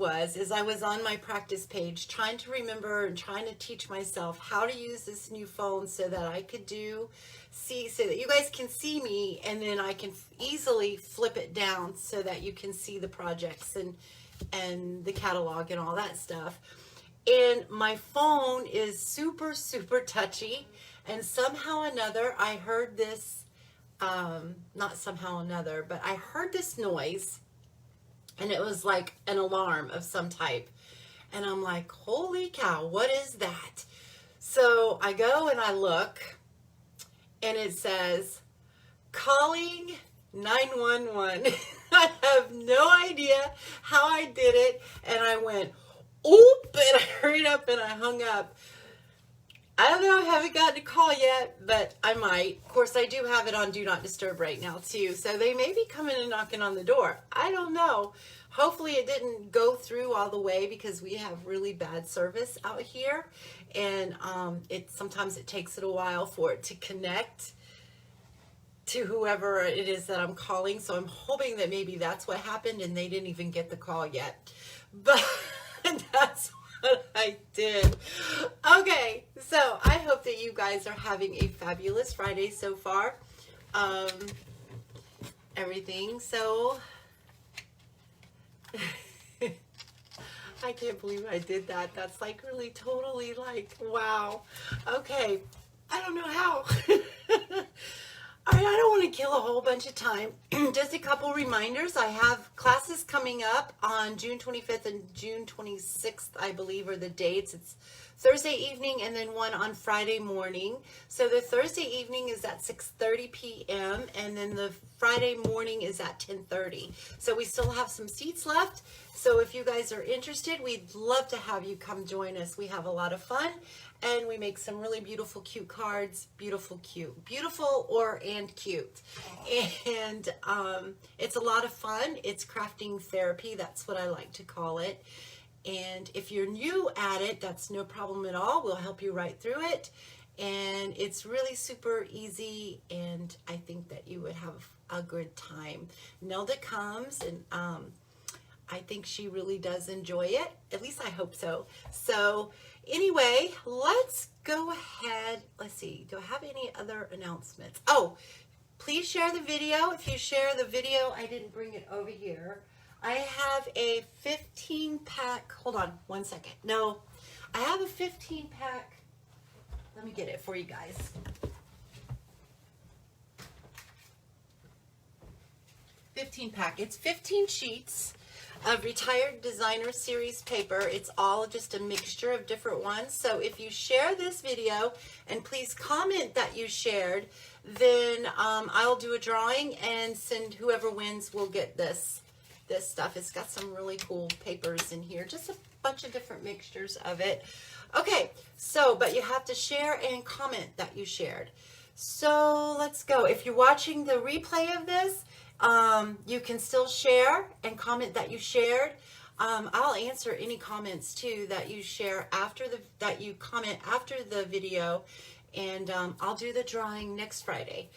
was is I was on my practice page trying to remember and trying to teach myself how to use this new phone so that I could so that you guys can see me, and then I can easily flip it down so that you can see the projects and the catalog and all that stuff. And my phone is super, super touchy, and somehow or another I heard this, not somehow or another, but I heard this noise, and it was like an alarm of some type. And I'm like, holy cow, what is that? So I go and I look, and it says, calling 911. I have no idea how I did it. And I went, oop, and I hurried up and I hung up. I don't know, I haven't gotten a call yet, but I might. Of course, I do have it on Do Not Disturb right now, too. So they may be coming and knocking on the door. I don't know. Hopefully it didn't go through all the way, because we have really bad service out here. And sometimes it takes it a while for it to connect to whoever it is that I'm calling. So I'm hoping that maybe that's what happened and they didn't even get the call yet. But that's what I did. Okay, so I hope that you guys are having a fabulous Friday so far. Everything. So I can't believe I did that. That's like really totally like, wow. Okay, I don't know how. All right, I don't want to kill a whole bunch of time. Just a couple reminders. I have classes coming up on June 25th and June 26th, I believe, are the dates. It's Thursday evening and then one on Friday morning. So the Thursday evening is at 6:30 p.m. and then the Friday morning is at 10:30. So we still have some seats left. So if you guys are interested, we'd love to have you come join us. We have a lot of fun, and we make some really beautiful, cute cards. Beautiful, cute. Beautiful and cute. And it's a lot of fun. It's crafting therapy. That's what I like to call it. And if you're new at it, that's no problem at all. We'll help you right through it. And it's really super easy, and I think that you would have a good time. Nelda comes, and I think she really does enjoy it. At least I hope so. So anyway, let's go ahead. Let's see. Do I have any other announcements? Oh, please share the video. If you share the video, I didn't bring it over here. I have a 15-pack. Hold on one second. No, I have a 15-pack. Let me get it for you guys. 15-pack. It's 15 sheets of Retired Designer Series paper. It's all just a mixture of different ones. So if you share this video, and please comment that you shared, then I'll do a drawing and send whoever wins will get this stuff. It's got some really cool papers in here, just a bunch of different mixtures of it. Okay, so but you have to share and comment that you shared. So let's go. If you're watching the replay of this, you can still share and comment that you shared. I'll answer any comments too that you share that you comment after the video, and I'll do the drawing next Friday.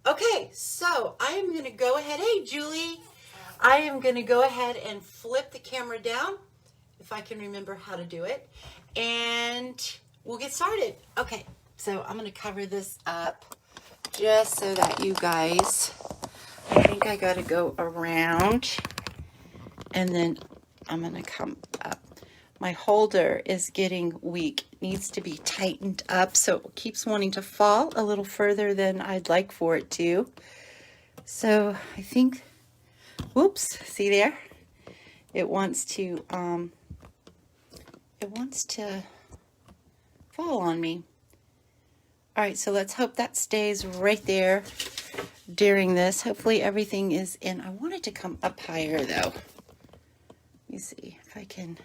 Okay, so I am going to go ahead. Hey, Julie. I am going to go ahead and flip the camera down, if I can remember how to do it, and we'll get started. Okay, so I'm going to cover this up just so that you guys, I think I got to go around, and then I'm going to come up. My holder is getting weak. It needs to be tightened up, so it keeps wanting to fall a little further than I'd like for it to. So I think, whoops, see there? It wants to fall on me. All right, so let's hope that stays right there during this. Hopefully everything is in. I want it to come up higher though. Let me see if I can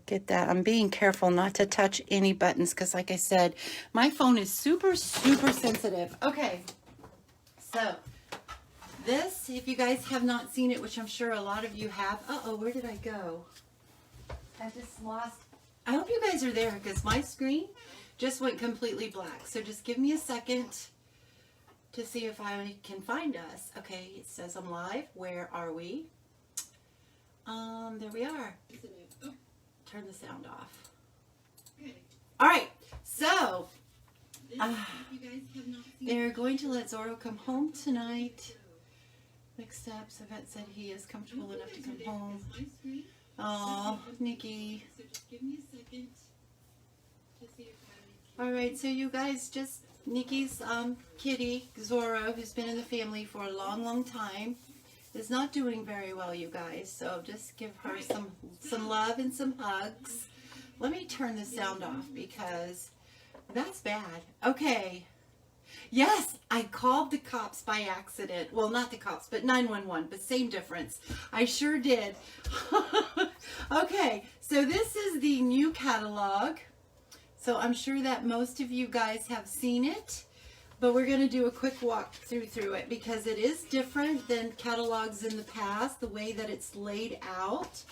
get that. I'm being careful not to touch any buttons because, like I said, my phone is super, super sensitive. Okay, so this, if you guys have not seen it, which I'm sure a lot of you have. Uh-oh, where did I go? I just lost. I hope you guys are there because my screen just went completely black. So just give me a second to see if I can find us. Okay, it says I'm live. Where are we? There we are. Turn the sound off. All right, so they're going to let Zorro come home tonight. Next steps, Yvette said he is comfortable enough to come home. Oh, Nikki. All right, so you guys, just Nikki's kitty, Zorro, who's been in the family for a long, long time, is not doing very well, you guys. So just give her some love and some hugs. Let me turn the sound off because that's bad. Okay. Yes, I called the cops by accident. Well, not the cops, but 911, but same difference. I sure did. Okay, so this is the new catalog. So I'm sure that most of you guys have seen it, but we're going to do a quick walk through it because it is different than catalogs in the past, the way that it's laid out.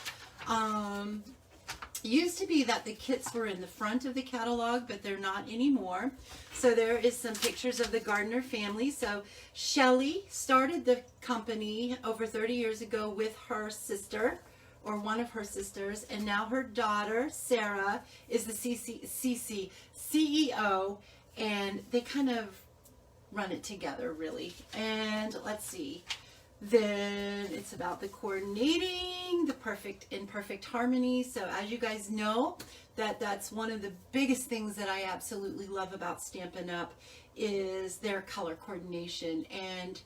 Used to be that the kits were in the front of the catalog, but they're not anymore. So there is some pictures of the Gardner family. So Shelly started the company over 30 years ago with her sister, or one of her sisters, and now her daughter, Sarah, is the CEO, and they kind of run it together, really. And let's see. Then it's about the coordinating, the perfect harmony. So as you guys know, that's one of the biggest things that I absolutely love about Stampin' Up! Is their color coordination. And,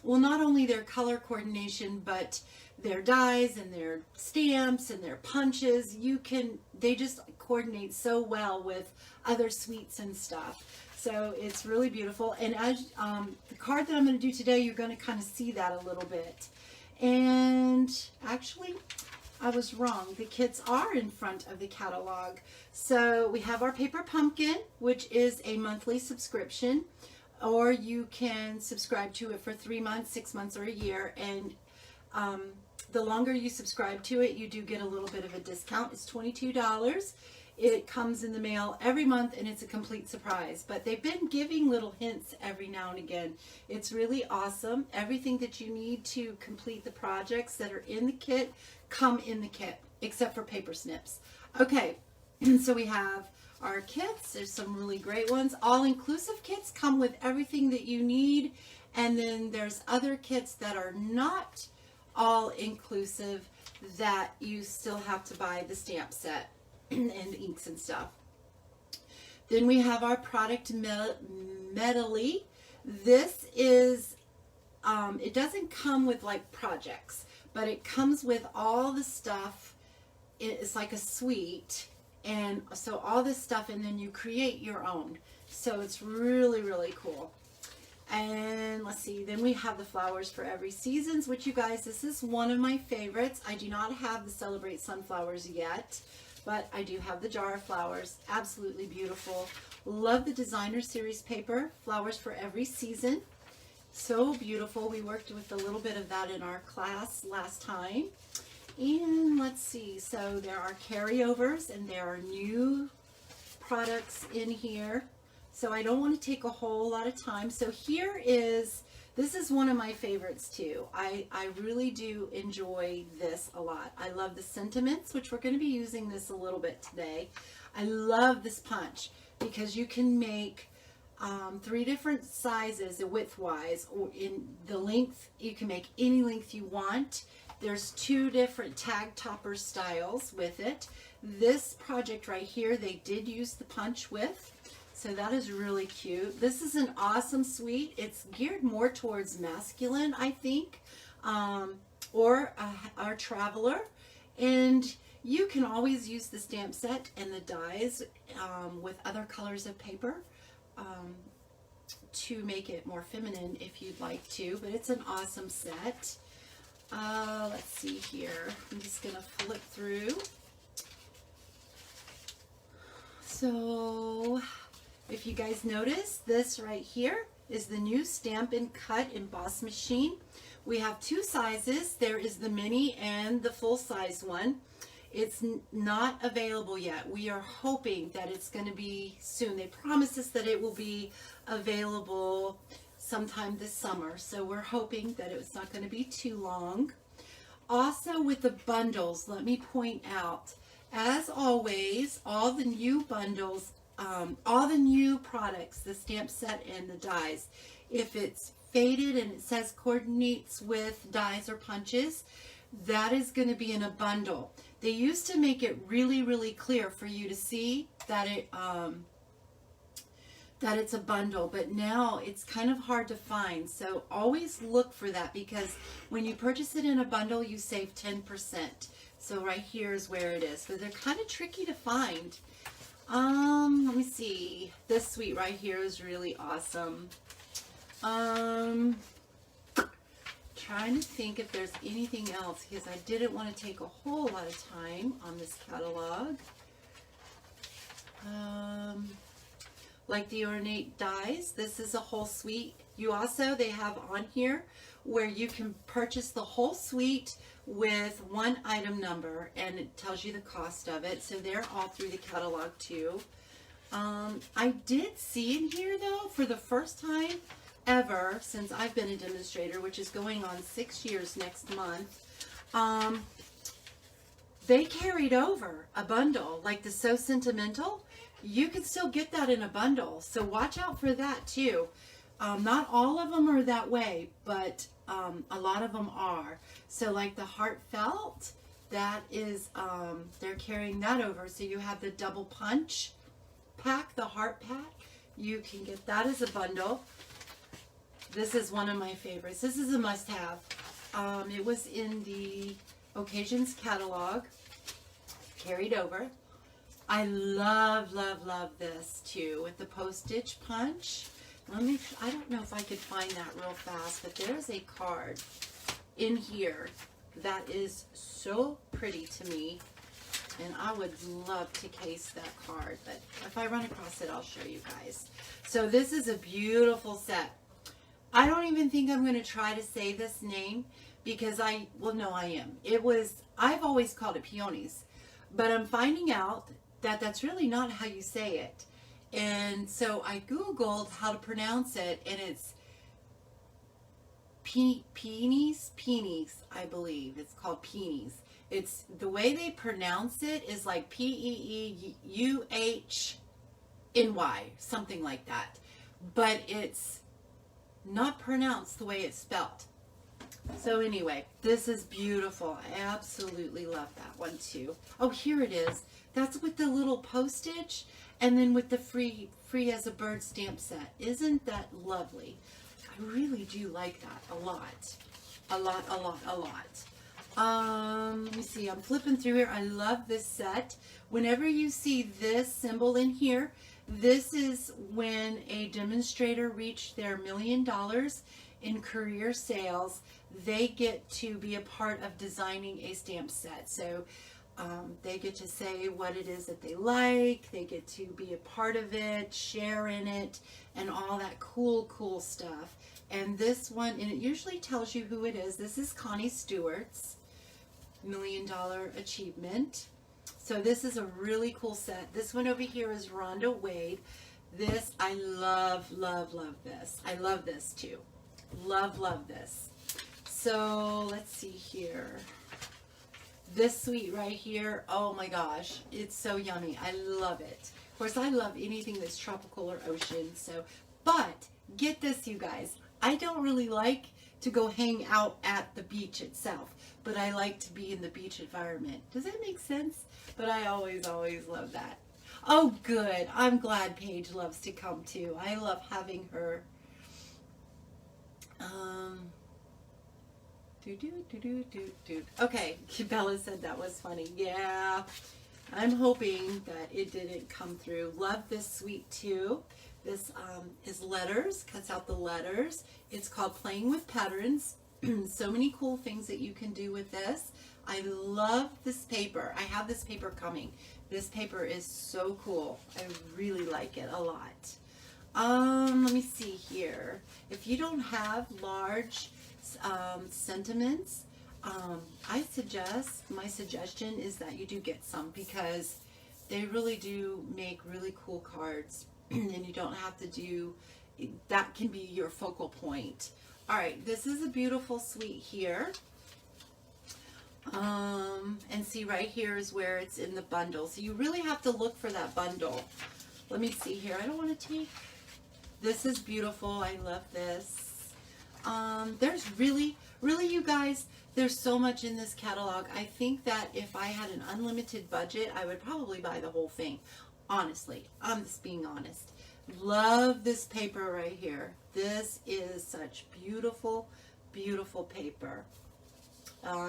well, not only their color coordination, but their dies and their stamps and their punches. They just coordinate so well with other sweets and stuff. So it's really beautiful. And as the card that I'm going to do today, you're going to kind of see that a little bit. And actually, I was wrong. The kits are in front of the catalog. So we have our Paper Pumpkin, which is a monthly subscription. Or you can subscribe to it for 3 months, 6 months, or a year. And the longer you subscribe to it, you do get a little bit of a discount. It's $22. It comes in the mail every month, and it's a complete surprise. But they've been giving little hints every now and again. It's really awesome. Everything that you need to complete the projects that are in the kit come in the kit, except for paper snips. Okay, so we have our kits. There's some really great ones. All-inclusive kits come with everything that you need. And then there's other kits that are not all-inclusive that you still have to buy the stamp set and inks and stuff. Then we have our product medley. This is, it doesn't come with like projects, but it comes with all the stuff. It's like a suite, and so all this stuff, and then you create your own. So it's really, really cool. And let's see, then we have the flowers for every seasons, which you guys, this is one of my favorites. I do not have the Celebrate Sunflowers yet, but I do have the jar of flowers. Absolutely beautiful. Love the designer series paper, flowers for every season. So beautiful. We worked with a little bit of that in our class last time. And let's see, so there are carryovers and there are new products in here. So I don't want to take a whole lot of time. So here is, this is one of my favorites too. I really do enjoy this a lot. I love the sentiments, which we're going to be using this a little bit today. I love this punch because you can make 3 different sizes width-wise, or in the length, you can make any length you want. There's 2 different tag topper styles with it. This project right here, they did use the punch with. So that is really cute. This is an awesome suite. It's geared more towards masculine, I think, or our traveler. And you can always use the stamp set and the dies with other colors of paper to make it more feminine if you'd like to. But it's an awesome set. Let's see here. I'm just going to flip through. So if you guys notice, this right here is the new Stampin' Cut Emboss machine. We have 2 sizes. There is the mini and the full-size one. It's not available yet. We are hoping that it's going to be soon. They promised us that it will be available sometime this summer. So we're hoping that it's not going to be too long. Also with the bundles, let me point out, as always, all the new bundles, all the new products, the stamp set and the dies, if it's faded and it says coordinates with dies or punches, that is going to be in a bundle. They used to make it really, really clear for you to see that it's a bundle, but now it's kind of hard to find. So always look for that, because when you purchase it in a bundle, you save 10%. So right here is where it is, but they're kind of tricky to find. Let me see. This suite right here is really awesome. Trying to think if there's anything else, because I didn't want to take a whole lot of time on this catalog. Like the ornate dies, this is a whole suite. You also, they have on here where you can purchase the whole suite with one item number, and it tells you the cost of it. So they're all through the catalog too. I did see in here though, for the first time ever since I've been a demonstrator, which is going on 6 years next month, they carried over a bundle like the So Sentimental. You can still get that in a bundle, so watch out for that too. Not all of them are that way, but a lot of them are. So like the Heartfelt, that is, they're carrying that over. So you have the double punch pack, the heart pack. You can get that as a bundle. This is one of my favorites. This is a must-have. It was in the Occasions catalog, carried over. I love, love, love this too with the postage punch. I don't know if I could find that real fast, but there's a card in here that is so pretty to me, and I would love to case that card, but if I run across it, I'll show you guys. So this is a beautiful set. I don't even think I'm going to try to say this name because I am. I've always called it peonies, but I'm finding out that that's really not how you say it. And so I Googled how to pronounce it, and it's peonies, I believe. It's called peonies. It's the way they pronounce it is like Peeuhny, something like that. But it's not pronounced the way it's spelled. So anyway, this is beautiful. I absolutely love that one too. Oh, here it is. That's with the little postage, and then with the free as a bird stamp set. Isn't that lovely? I really do like that a lot. A lot. Let me see. I'm flipping through here. I love this set. Whenever you see this symbol in here, this is when a demonstrator reached their $1 million in career sales. They get to be a part of designing a stamp set. So they get to say what it is that they like. They get to be a part of it, share in it, and all that cool stuff. And this one, and it usually tells you who it is. This is Connie Stewart's $1 Million Achievement. So this is a really cool set. This one over here is Rhonda Wade. This, I love this. I love this too. Love this. So let's see here. This suite right here, oh my gosh, it's so yummy. I love it. Of course, I love anything that's tropical or ocean. So, but get this, you guys. I don't really like to go hang out at the beach itself, but I like to be in the beach environment. Does that make sense? But I always love that. Oh, good. I'm glad Paige loves to come too. I love having her. Okay, Bella said that was funny. Yeah, I'm hoping that it didn't come through. Love this suite too. This is letters, cuts out the letters. It's called Playing with Patterns. So many cool things that you can do with this. I love this paper. I have this paper coming. This paper is so cool. I really like it a lot. Let me see here. If you don't have large sentiments, my suggestion is that you do get some, because they really do make really cool cards, and you don't have to do, that can be your focal point. All right, this is a beautiful suite here. And see, right here is where it's in the bundle. So you really have to look for that bundle. Let me see here. I don't want to take, this is beautiful. I love this. There's really, you guys, there's so much in this catalog. I think that if I had an unlimited budget, I would probably buy the whole thing. Honestly, I'm just being honest. Love this paper right here. This is such beautiful, beautiful paper.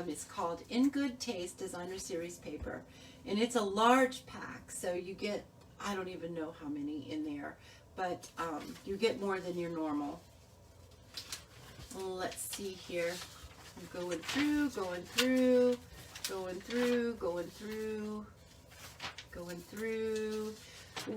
It's called In Good Taste Designer Series paper, and it's a large pack, so you get, I don't even know how many in there, but you get more than your normal. Let's see here. I'm going through, going through, going through, going through, going through.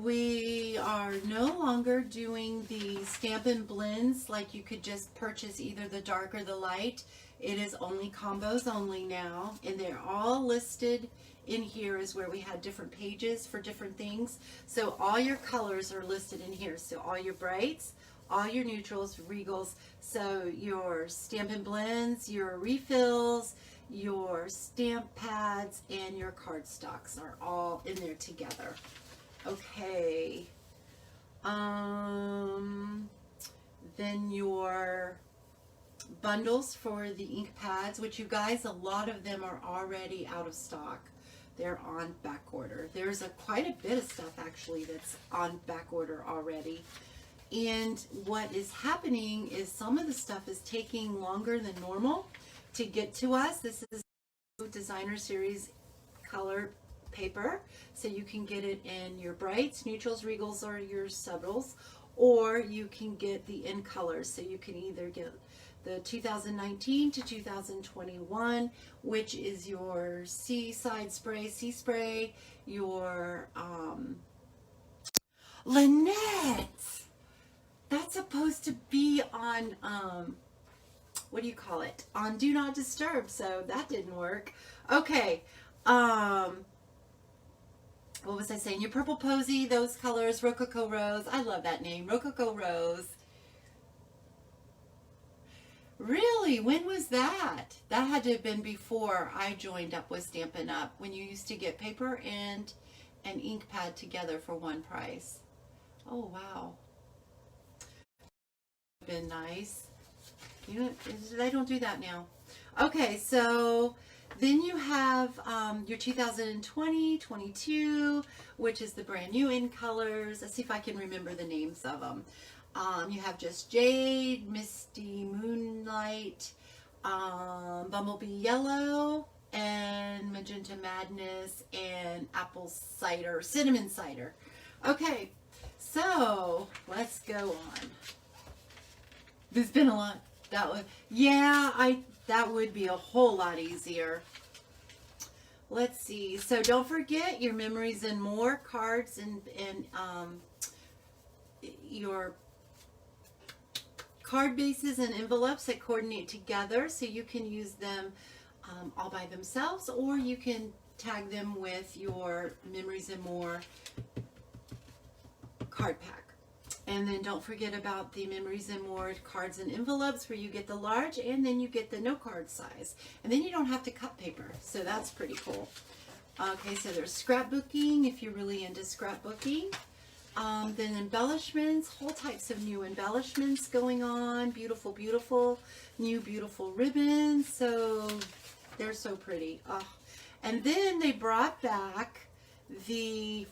We are no longer doing the Stampin' Blends like you could just purchase either the dark or the light. It is only combos only now, and they're all listed in here is where we had different pages for different things. So all your colors are listed in here. So all your brights, all your neutrals, regals, so your Stampin' Blends, your refills, your stamp pads, and your cardstocks are all in there together. Okay. Then your bundles for the ink pads, which you guys, a lot of them are already out of stock. They're on back order. There's quite a bit of stuff actually that's on back order already. And what is happening is some of the stuff is taking longer than normal to get to us. This is Designer Series color paper, so you can get it in your brights, neutrals, regals, or your subtles, or you can get the in colors. So you can either get the 2019 to 2021, which is your Seaside Spray, Sea Spray, your Lynette. That's supposed to be on what do you call it? On Do Not Disturb, so that didn't work. Okay. What was I saying? Your Purple Posy, those colors, Rococo Rose. I love that name, Rococo Rose. Really? When was that? That had to have been before I joined up with Stampin' Up, when you used to get paper and an ink pad together for one price. Oh, wow. Been nice. You know, they don't do that now. Okay, so then you have your 2020, 22, which is the brand new in colors. Let's see if I can remember the names of them. You have Just Jade, Misty Moonlight, Bumblebee Yellow, and Magenta Madness, and Apple Cider, Cinnamon Cider. Okay, so let's go on. There's been a lot. That would, yeah, that would be a whole lot easier. Let's see. So don't forget your Memories and More cards and your card bases and envelopes that coordinate together, so you can use them all by themselves, or you can tag them with your Memories and More card pack. And then don't forget about the Memories and More cards and envelopes, where you get the large and then you get the no card size. And then you don't have to cut paper. So that's pretty cool. Okay, so there's scrapbooking if you're really into scrapbooking. Then embellishments, whole types of new embellishments going on. Beautiful, beautiful. New beautiful ribbons. So they're so pretty. Oh. And then they brought back the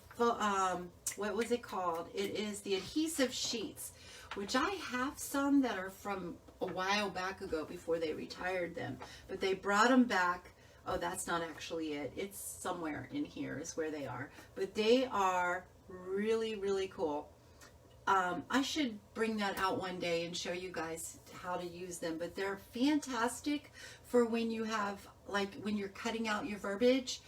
what was it called? It is the adhesive sheets, which I have some that are from a while back ago before they retired them, but they brought them back. Oh, that's not actually it. It's somewhere in here is where they are, but they are really, really cool. I should bring that out one day and show you guys how to use them, but they're fantastic for when you have, like, when you're cutting out your verbiage.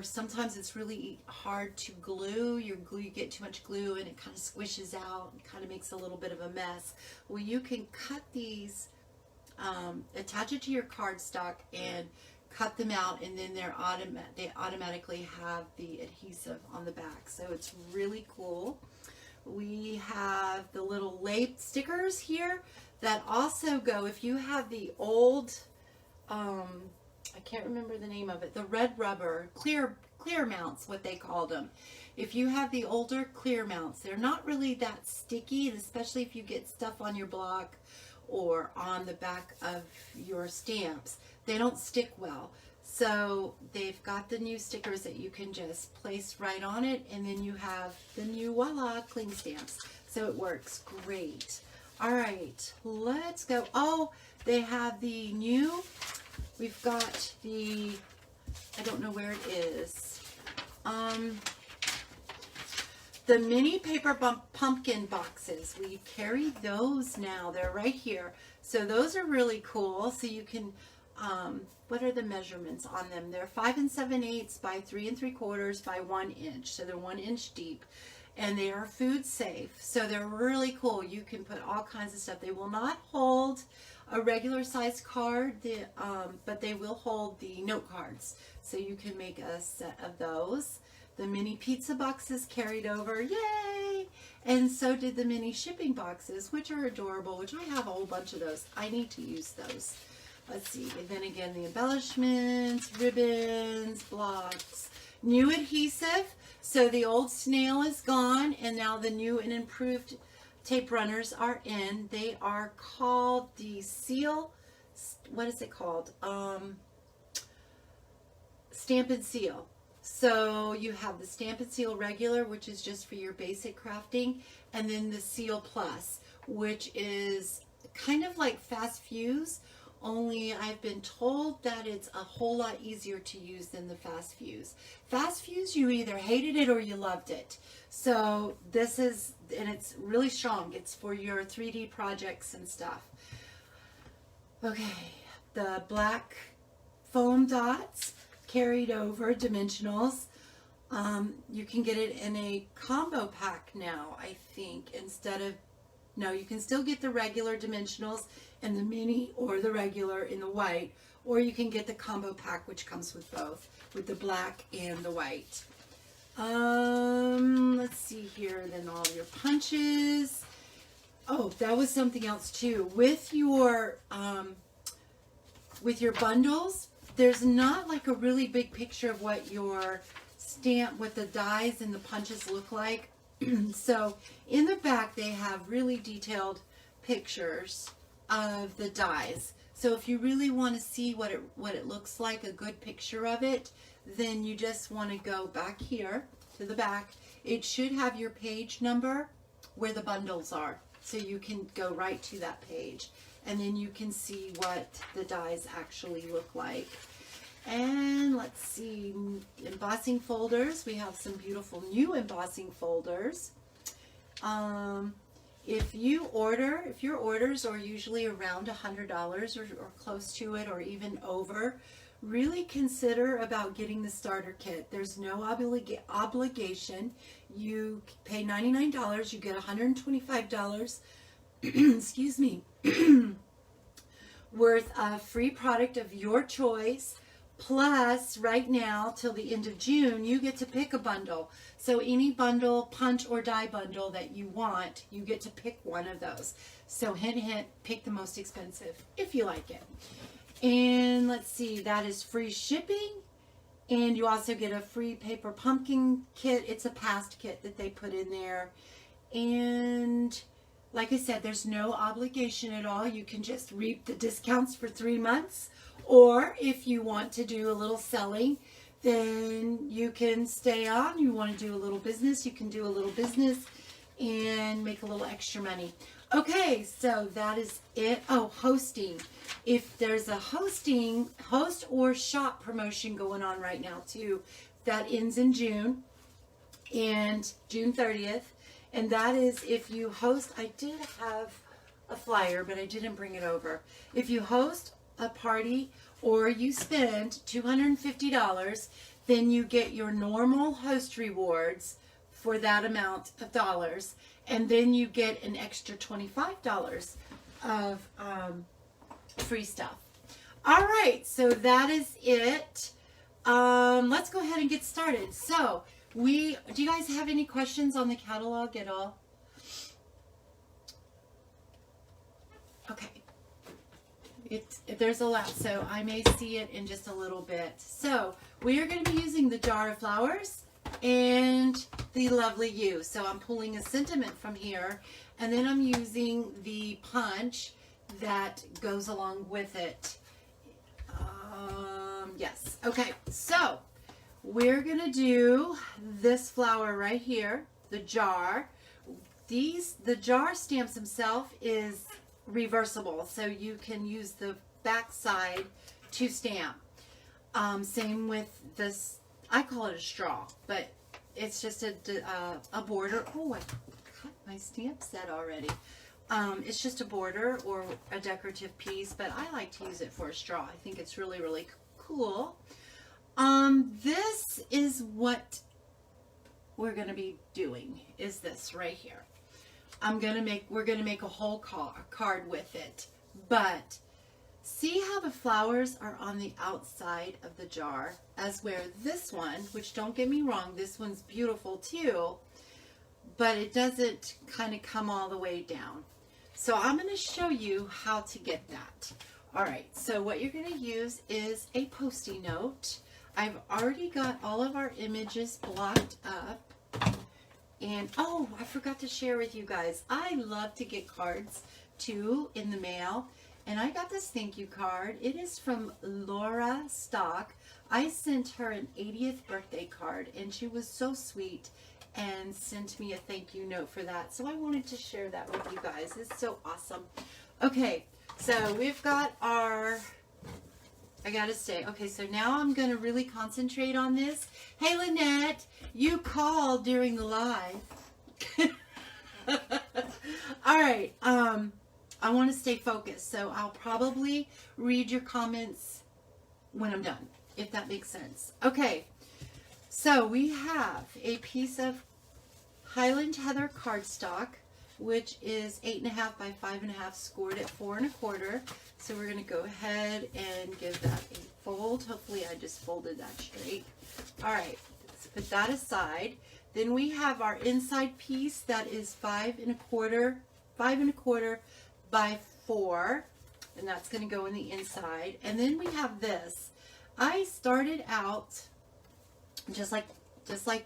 Sometimes it's really hard to glue. You get too much glue and it kind of squishes out and kind of makes a little bit of a mess. Well, you can cut these, attach it to your cardstock and cut them out, and then they automatically have the adhesive on the back. So it's really cool. We have the little stickers here that also go, if you have the old I can't remember the name of it, the red rubber, clear mounts, what they called them. If you have the older clear mounts, they're not really that sticky, especially if you get stuff on your block or on the back of your stamps. They don't stick well. So they've got the new stickers that you can just place right on it, and then you have the new voila cling stamps. So it works great. All right, let's go. Oh, they have the new, we've got the, I don't know where it is. The mini paper pumpkin boxes. We carry those now. They're right here. So those are really cool. So you can, what are the measurements on them? They're 5 7/8 by 3 3/4 by 1 inch. So they're 1 inch deep. And they are food safe. So they're really cool. You can put all kinds of stuff. They will not hold a regular size card, but they will hold the note cards. So you can make a set of those. The mini pizza boxes carried over, yay! And so did the mini shipping boxes, which are adorable, which I have a whole bunch of those. I need to use those. Let's see, and then again, the embellishments, ribbons, blocks, new adhesive. So the old snail is gone, and now the new and improved tape runners are in. They are called the Seal, what is it called? Stamp and Seal. So you have the Stamp and Seal regular, which is just for your basic crafting, and then the Seal Plus, which is kind of like Fast Fuse, only I've been told that it's a whole lot easier to use than the Fast Fuse. Fast Fuse, you either hated it or you loved it. So this is, and it's really strong. It's for your 3D projects and stuff. Okay, the black foam dots carried over dimensionals. You can get it in a combo pack now, I think, instead of, no, you can still get the regular dimensionals and the mini or the regular in the white, or you can get the combo pack, which comes with both, with the black and the white. Let's see here, then all your punches. Oh, that was something else too. With your bundles, there's not like a really big picture of what your stamp, what the dies and the punches look like. So in the back, they have really detailed pictures of the dies. So if you really want to see what it looks like, a good picture of it, then you just want to go back here to the back. It should have your page number where the bundles are. So you can go right to that page, and then you can see what the dies actually look like. And let's see, embossing folders. We have some beautiful new embossing folders. If your orders are usually around $100 or close to it, or even over, really consider about getting the starter kit. There's no obligation. You pay $99, you get $125, excuse me, worth of free product of your choice. Plus, right now, till the end of June, you get to pick a bundle. So any bundle, punch or die bundle that you want, you get to pick one of those. So hint, hint, pick the most expensive if you like it. And let's see, that is free shipping. And you also get a free paper pumpkin kit. It's a past kit that they put in there. And like I said, there's no obligation at all. You can just reap the discounts for 3 months. Or if you want to do a little selling, then you can stay on. You want to do a little business, you can do a little business and make a little extra money. Okay, so that is it. Oh, hosting. If there's a host or shop promotion going on right now too, that ends in June, and June 30th. And that is if you host, I did have a flyer, but I didn't bring it over. If you host a party or you spend $250, then you get your normal host rewards for that amount of dollars, and then you get an extra $25 of free stuff. All right, so that is it. Let's go ahead and get started. So do you guys have any questions on the catalog at all? Okay. There's a lot, so I may see it in just a little bit. So we are going to be using the jar of flowers and the lovely you. So I'm pulling a sentiment from here, and then I'm using the punch that goes along with it. Yes. Okay. So we're going to do this flower right here, the jar. The jar stamps themselves is reversible, so you can use the back side to stamp. Same with this, I call it a straw, but it's just a border. Oh, I cut my stamp set already. It's just a border or a decorative piece, but I like to use it for a straw. I think it's really, really cool. This is what we're going to be doing, is this right here. We're gonna make a whole card with it, but see how the flowers are on the outside of the jar, as where this one, which don't get me wrong, this one's beautiful too, but it doesn't kind of come all the way down. So I'm going to show you how to get that. All right, so what you're going to use is a Post-it note. I've already got all of our images blocked up. And, oh, I forgot to share with you guys, I love to get cards, too, in the mail. And I got this thank you card. It is from Laura Stock. I sent her an 80th birthday card, and she was so sweet and sent me a thank you note for that. So I wanted to share that with you guys. It's so awesome. Okay, so we've got our... I gotta stay. Okay, so now I'm gonna really concentrate on this. Hey, Lynette, you called during the live. All right, I want to stay focused, so I'll probably read your comments when I'm done, if that makes sense. Okay, so we have a piece of Highland Heather cardstock, which is 8.5 by 5.5, scored at 4 1/4. So we're going to go ahead and give that a fold. Hopefully I just folded that straight. All right, let's put that aside. Then we have our inside piece that is 5 1/4 by 4, and that's going to go in the inside. And then we have this. I started out just like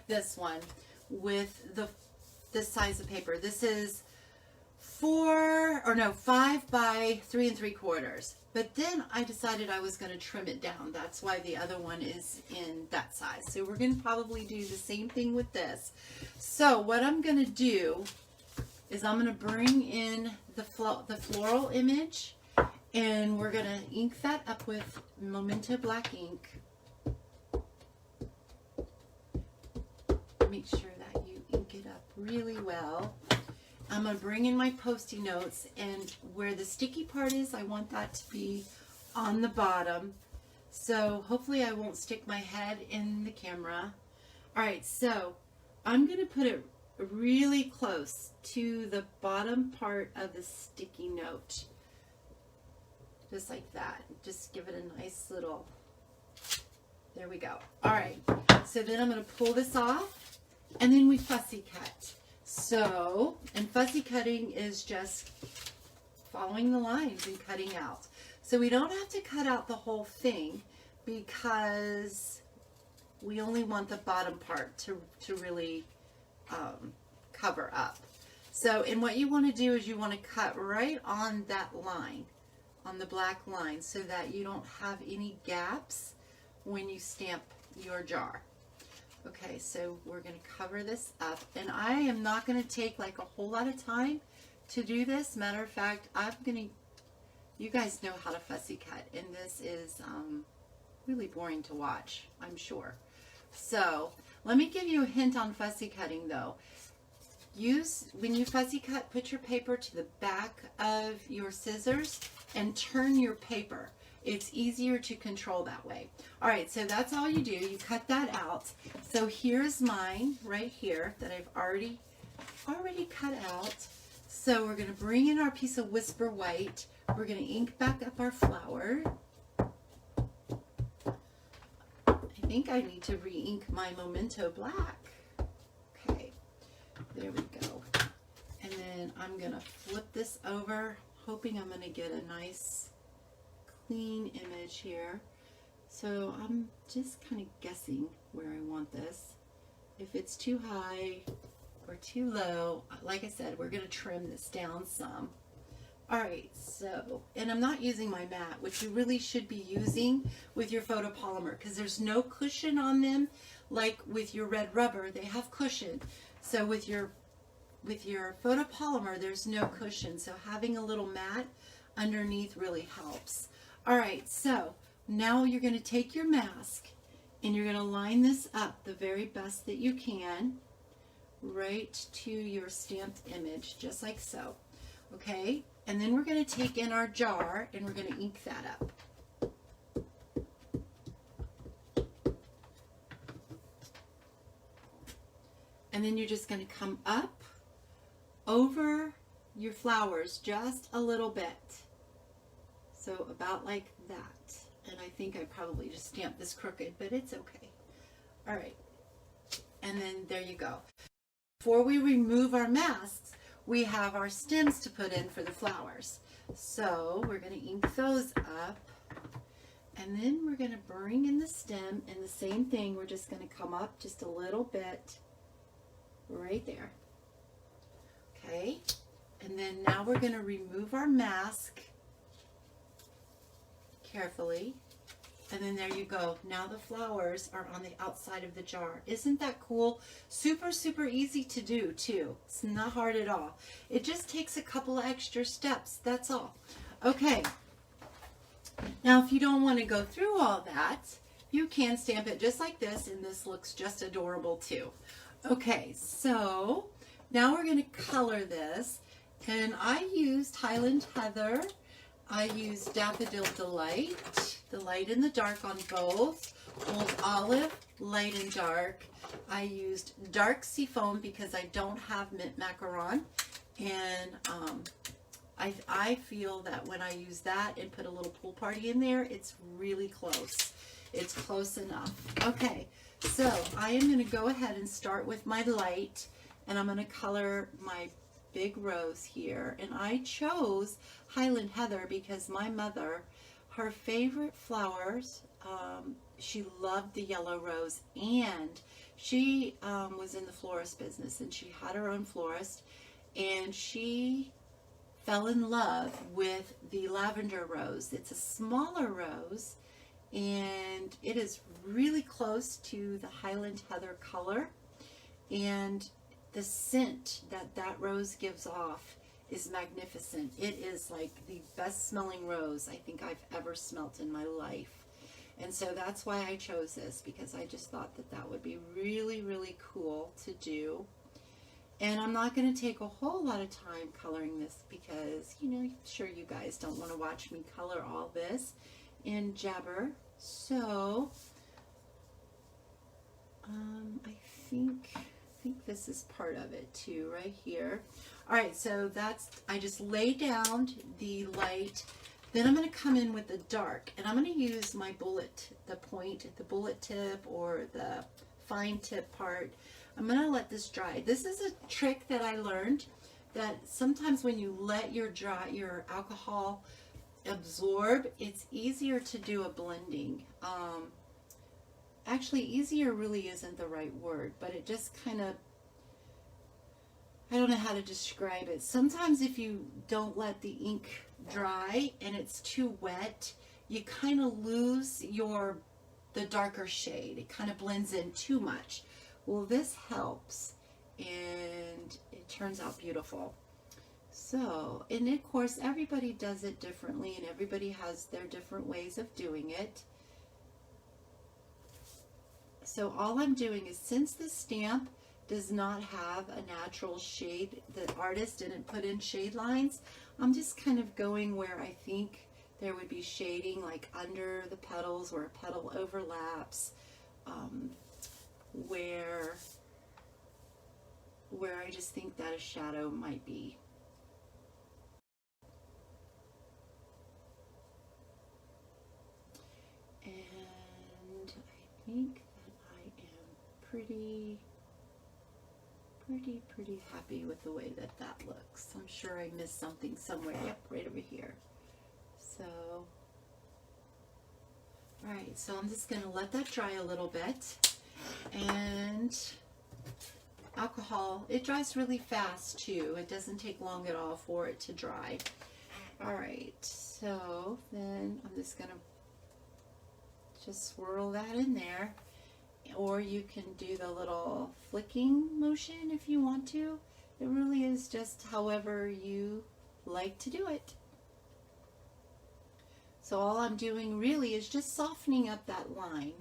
this one with this size of paper. This is 5 by 3 3/4. But then I decided I was going to trim it down. That's why the other one is in that size. So we're going to probably do the same thing with this. So what I'm going to do is I'm going to bring in the floral image, and we're going to ink that up with Memento black ink. Make sure that you ink it up really well. I'm going to bring in my Post-it notes, and where the sticky part is, I want that to be on the bottom. So hopefully I won't stick my head in the camera. All right, so I'm going to put it really close to the bottom part of the sticky note. Just like that. Just give it a nice little, there we go. All right, so then I'm going to pull this off, and then we fussy cut. So, and fussy cutting is just following the lines and cutting out. So we don't have to cut out the whole thing because we only want the bottom part to really cover up. So, and what you want to do is you want to cut right on that line, on the black line, so that you don't have any gaps when you stamp your jar. Okay, so we're going to cover this up, and I am not going to take like a whole lot of time to do this. Matter of fact, you guys know how to fussy cut, and this is really boring to watch, I'm sure. So let me give you a hint on fussy cutting though. When you fussy cut, put your paper to the back of your scissors and turn your paper. It's easier to control that way. All right, so that's all you do. You cut that out. So here's mine right here that I've already cut out. So we're going to bring in our piece of Whisper White. We're going to ink back up our flower. I think I need to re-ink my Memento Black. Okay, there we go. And then I'm going to flip this over, hoping I'm going to get a nice clean image here. So I'm just kind of guessing where I want this. If it's too high or too low, like I said, we're going to trim this down some. All right, so, and I'm not using my mat, which you really should be using with your photopolymer, because there's no cushion on them like with your red rubber. They have cushion. So with your photopolymer, there's no cushion. So having a little mat underneath really helps. All right, so now you're going to take your mask and you're going to line this up the very best that you can right to your stamped image, just like so. Okay, and then we're going to take in our jar and we're going to ink that up. And then you're just going to come up over your flowers just a little bit. So about like that. And I think I probably just stamped this crooked, but it's okay. All right. And then there you go. Before we remove our masks, we have our stems to put in for the flowers. So we're going to ink those up. And then we're going to bring in the stem, and the same thing, we're just going to come up just a little bit right there. Okay. And then now we're going to remove our mask carefully. And then there you go. Now the flowers are on the outside of the jar. Isn't that cool? Super, super easy to do too. It's not hard at all. It just takes a couple of extra steps. That's all. Okay. Now if you don't want to go through all that, you can stamp it just like this, and this looks just adorable too. Okay, so now we're going to color this. And I used Highland Heather. I used Daffodil Delight, the light and the dark on both. Old Olive, light and dark. I used dark Seafoam because I don't have mint macaron. And I feel that when I use that and put a little pool party in there, it's really close. It's close enough. Okay, so I am going to go ahead and start with my light. And I'm going to color my big rose here, and I chose Highland Heather because my mother, her favorite flowers, she loved the yellow rose, and she was in the florist business, and she had her own florist, and she fell in love with the lavender rose. It's a smaller rose, and it is really close to the Highland Heather color, and the scent that that rose gives off is magnificent. It is like the best smelling rose I think I've ever smelt in my life. And so that's why I chose this, because I just thought that that would be really, really cool to do. And I'm not going to take a whole lot of time coloring this because, you know, I'm sure you guys don't want to watch me color all this in Jabber. So I think this is part of it too, right here. All right, so that's, I just lay down the light. Then I'm going to come in with the dark, and I'm going to use my bullet, the point, the bullet tip or the fine tip part. I'm going to let this dry. This is a trick that I learned, that sometimes when you let your alcohol absorb, it's easier to do a blending. Actually, easier really isn't the right word, but it just kind of, I don't know how to describe it. Sometimes if you don't let the ink dry and it's too wet, you kind of lose the darker shade. It kind of blends in too much. Well, this helps, and it turns out beautiful. So, and of course, everybody does it differently, and everybody has their different ways of doing it. So all I'm doing is, since the stamp does not have a natural shade, the artist didn't put in shade lines, I'm just kind of going where I think there would be shading, like under the petals where a petal overlaps, where I just think that a shadow might be. And I think pretty happy with the way that that looks. I'm sure I missed something somewhere. Yep, right over here. So All right, so I'm just gonna let that dry a little bit. And alcohol, it dries really fast too. It doesn't take long at all for it to dry. All right, so then I'm just gonna just swirl that in there, or you can do the little flicking motion if you want to. It really is just however you like to do it. So all I'm doing really is just softening up that line.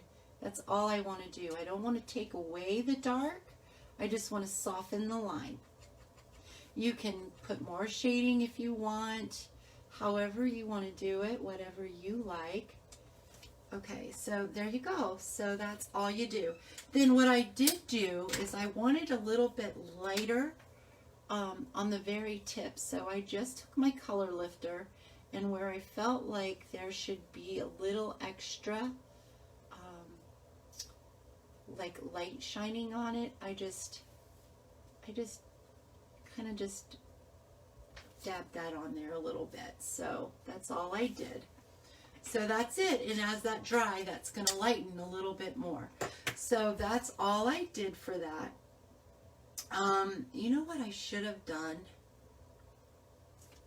That's all I want to do. I don't want to take away the dark. I just want to soften the line. You can put more shading if you want, however you want to do it, whatever you like. Okay, so there you go. So that's all you do. Then what I did do is I wanted a little bit lighter on the very tip. So I just took my color lifter, and where I felt like there should be a little extra like light shining on it, I just kind of just dabbed that on there a little bit. So that's all I did. So that's it, and as that dry, that's going to lighten a little bit more. So that's all I did for that. You know what I should have done,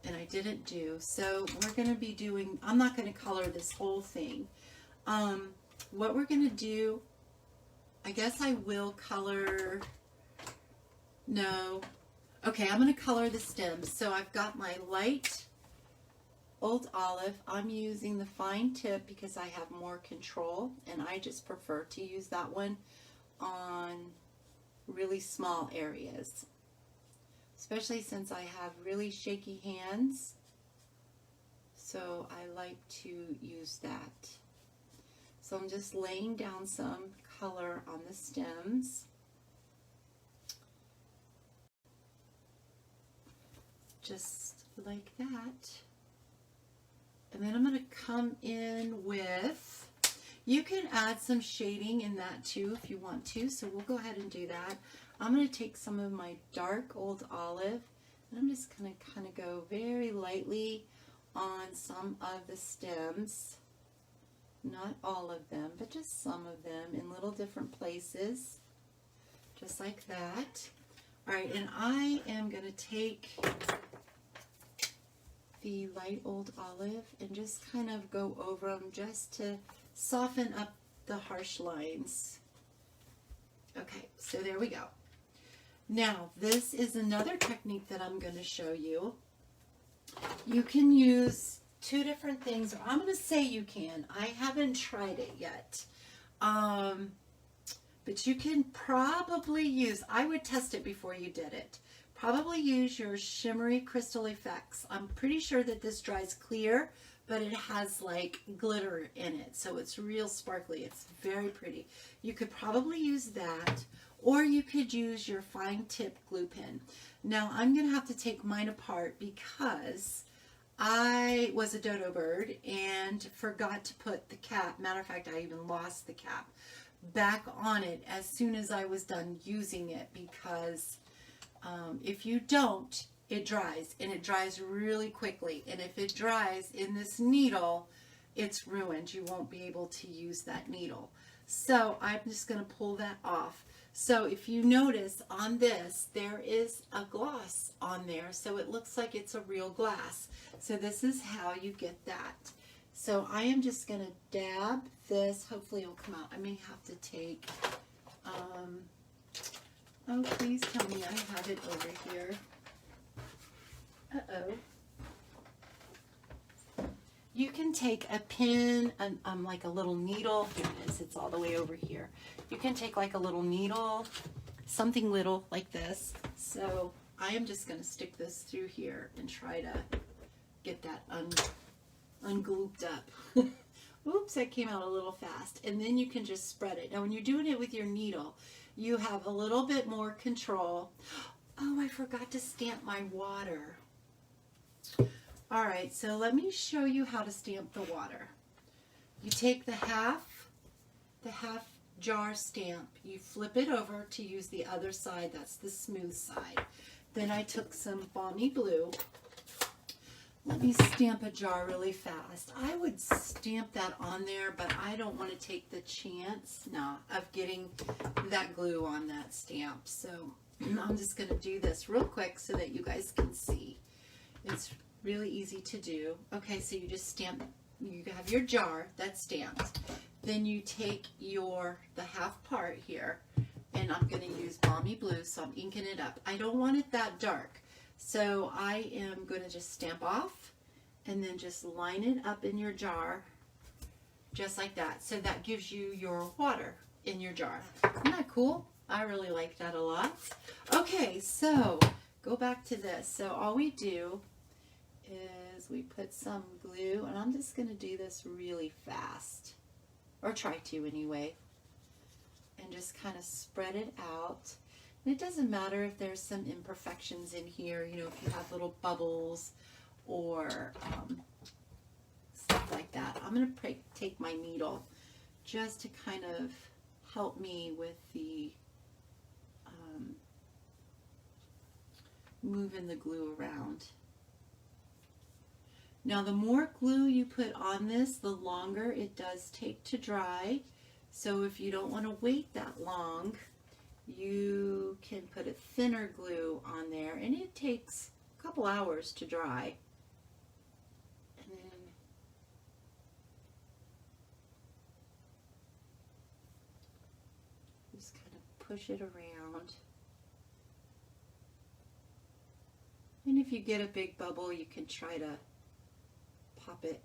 and I didn't do? So we're going to be doing, I'm not going to color this whole thing. What we're going to do, I guess I will color, no. Okay, I'm going to color the stems. So I've got my light Old Olive. I'm using the fine tip because I have more control, and I just prefer to use that one on really small areas, especially since I have really shaky hands. So I like to use that. So I'm just laying down some color on the stems. Just like that. And then I'm going to come in with, you can add some shading in that too if you want to, so we'll go ahead and do that. I'm going to take some of my dark Old Olive, and I'm just going to kind of go very lightly on some of the stems. Not all of them, but just some of them in little different places, just like that. All right, and I am going to take the light Old Olive and just kind of go over them just to soften up the harsh lines. Okay, so there we go. Now, this is another technique that I'm going to show you. You can use two different things, or I'm going to say you can. I haven't tried it yet. But you can probably use, I would test it before you did it. Probably use your Shimmery Crystal Effects. I'm pretty sure that this dries clear, but it has like glitter in it. So it's real sparkly. It's very pretty. You could probably use that, or you could use your fine tip glue pen. Now I'm going to have to take mine apart because I was a dodo bird and forgot to put the cap. Matter of fact, I even lost the cap back on it as soon as I was done using it, because if you don't, it dries, and it dries really quickly. And if it dries in this needle, it's ruined. You won't be able to use that needle. So I'm just going to pull that off. So if you notice on this, there is a gloss on there, so it looks like it's a real glass. So this is how you get that. So I am just going to dab this. Hopefully it'll come out. I may have to take, oh, please tell me I have it over here. Uh-oh. You can take a pin, like a little needle. Here it is. It's all the way over here. You can take like a little needle, something little like this. So I am just going to stick this through here and try to get that unglooped up. Oops, that came out a little fast. And then you can just spread it. Now when you're doing it with your needle, you have a little bit more control. Oh, I forgot to stamp my water. All right, so let me show you how to stamp the water. You take the half jar stamp, you flip it over to use the other side, that's the smooth side. Then I took some Balmy Blue, let me stamp a jar really fast. I would stamp that on there, but I don't want to take the chance, no, of getting that glue on that stamp. So I'm just going to do this real quick so that you guys can see. It's really easy to do. Okay, so you just stamp, you have your jar that's stamped. Then you take the half part here, and I'm going to use Balmy Blue, so I'm inking it up. I don't want it that dark. So I am going to just stamp off and then just line it up in your jar just like that. So that gives you your water in your jar. Isn't that cool? I really like that a lot. Okay, so go back to this. So all we do is we put some glue, and I'm just going to do this really fast, or try to anyway, and just kind of spread it out. And it doesn't matter if there's some imperfections in here, you know, if you have little bubbles or stuff like that. I'm going to take my needle just to kind of help me with the moving the glue around. Now, the more glue you put on this, the longer it does take to dry. So if you don't want to wait that long, you can put a thinner glue on there, and it takes a couple hours to dry. And then just kind of push it around. And if you get a big bubble, you can try to pop it